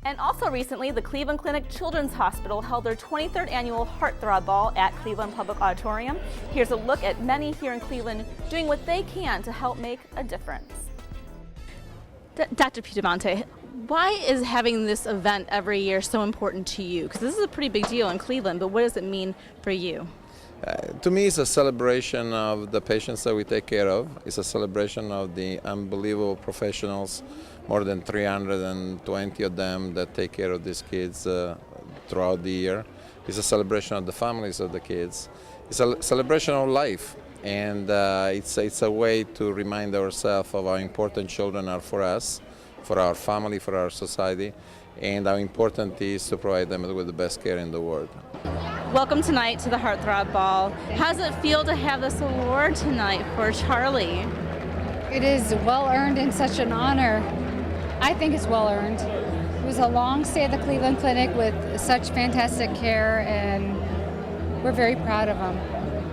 And also recently, the Cleveland Clinic Children's Hospital held their 23rd annual HeartThrob Ball at Cleveland Public Auditorium. Here's a look at many here in Cleveland doing what they can to help make a difference. Dr. Piedemonte, why is having this event every year so important to you? Because this is a pretty big deal in Cleveland, but what does it mean for you? To me, it's a celebration of the patients that we take care of. It's a celebration of the unbelievable professionals, more than 320 of them that take care of these kids throughout the year. It's a celebration of the families of the kids. It's a celebration of life, and it's a way to remind ourselves of how important children are for us, for our family, for our society, and how important it is to provide them with the best care in the world. Welcome tonight to the HeartThrob Ball. How does it feel to have this award tonight for Charlie? It is well earned and such an honor. I think it's well earned. It was a long stay at the Cleveland Clinic with such fantastic care, and we're very proud of them.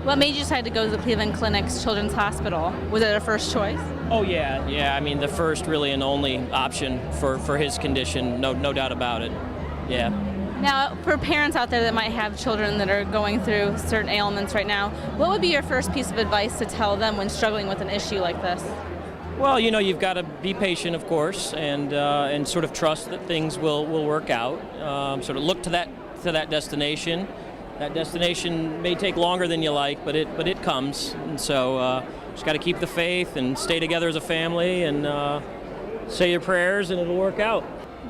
What made you decide to go to the Cleveland Clinic's Children's Hospital? Was it a first choice? Oh yeah. I mean, the first really and only option for his condition, no doubt about it. Yeah. Now, for parents out there that might have children that are going through certain ailments right now, what would be your first piece of advice to tell them when struggling with an issue like this? Well, you've got to be patient, of course, and sort of trust that things will work out. Sort of look to that destination. That destination may take longer than you like, but it comes. And so just got to keep the faith and stay together as a family and say your prayers, and it'll work out.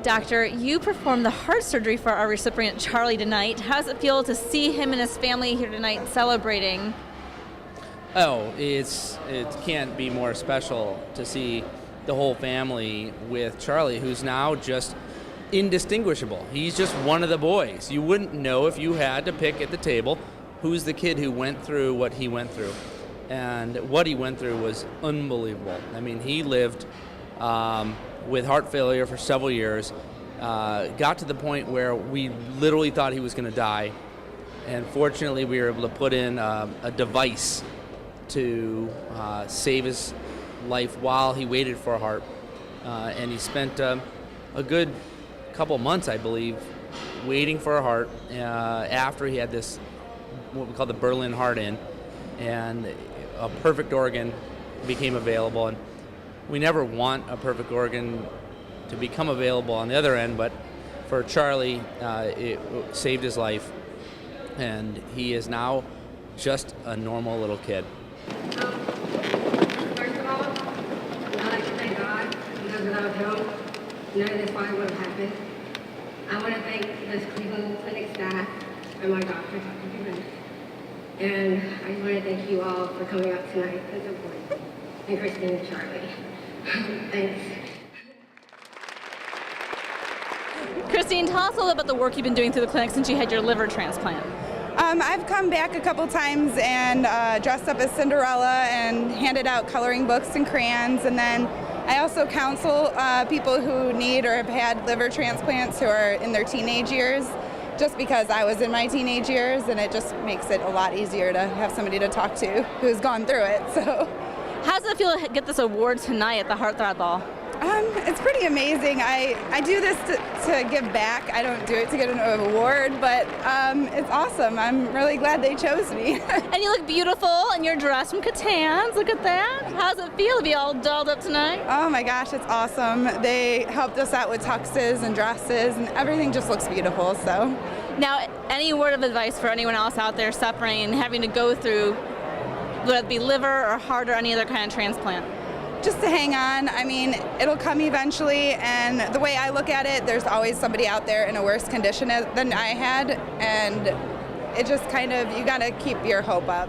Doctor, you performed the heart surgery for our recipient Charlie tonight. How does it feel to see him and his family here tonight celebrating? Oh, it can't be more special to see the whole family with Charlie, who's now just indistinguishable. He's just one of the boys. You wouldn't know if you had to pick at the table who's the kid who went through what he went through. And what he went through was unbelievable. I mean, he lived with heart failure for several years, got to the point where we literally thought he was going to die. And fortunately, we were able to put in a device to save his life while he waited for a heart. And he spent a good couple months, I believe, waiting for a heart after he had this, what we call the Berlin heart in, and a perfect organ became available. And we never want a perfect organ to become available on the other end, but for Charlie, it saved his life, and he is now just a normal little kid. First of all, I'd like to thank God, because without him, none of this probably would have happened. I want to thank the Cleveland Clinic staff and my doctor, Dr. Gibbons. And I just want to thank you all for coming out tonight and supporting. And Christine and Charlie. Thanks. Christine, tell us a little about the work you've been doing through the clinic since you had your liver transplant. I've come back a couple times and dressed up as Cinderella and handed out coloring books and crayons, and then I also counsel people who need or have had liver transplants who are in their teenage years, just because I was in my teenage years, and it just makes it a lot easier to have somebody to talk to who's gone through it. So, how does it feel to get this award tonight at the HeartThrob Ball? It's pretty amazing. I do this to give back. I don't do it to get an award, but it's awesome. I'm really glad they chose me. And you look beautiful, and you're dressed from Catan's. Look at that. How does it feel to be all dolled up tonight? Oh my gosh, it's awesome. They helped us out with tuxes and dresses, and everything just looks beautiful. So, now, any word of advice for anyone else out there suffering and having to go through, whether it be liver or heart or any other kind of transplant? Just to hang on. I mean, it'll come eventually, and the way I look at it, there's always somebody out there in a worse condition than I had, and it just kind of, you gotta keep your hope up.